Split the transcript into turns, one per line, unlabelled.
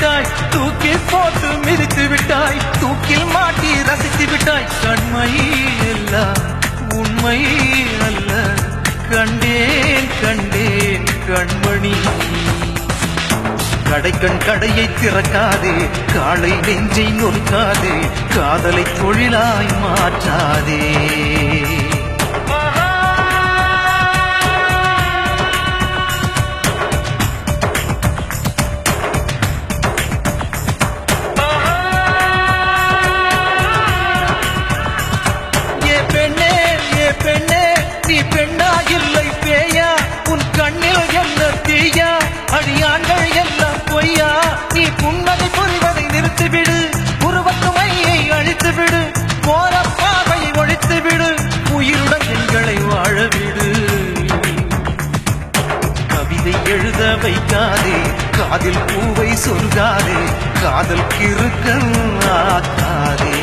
விட்டாய், தூக்கில் போட்டு மிதித்து விட்டாய், தூக்கில் மாட்டி ரசித்து விட்டாய். கண்மை எல்லாம் உண்மை அல்ல, கண்டேன் கண்டேன் கண்மணி. கடைக்கண் கடையை திறக்காதே, காலை நெஞ்சை நொறுக்காதே, காதலை தொழிலாய் மாற்றாதே. நீ பெண்ணா இல்லை பேயா, உன் கண்ணில் என்ன தீயா, அடியாண்கள் எல்லாம் பொய்யா. நீ புன்னகை புரிவதை நிறுத்திவிடு, உருவத்துமையை அழித்துவிடு, போற பார்வையை ஒழித்துவிடு, உயிருடன் எங்களை வாழவிடு. கவிதை எழுத வைக்காதே, காதில் பூவை சொல்லாதே, காதல் கிறுக்கல் ஆக்காதே.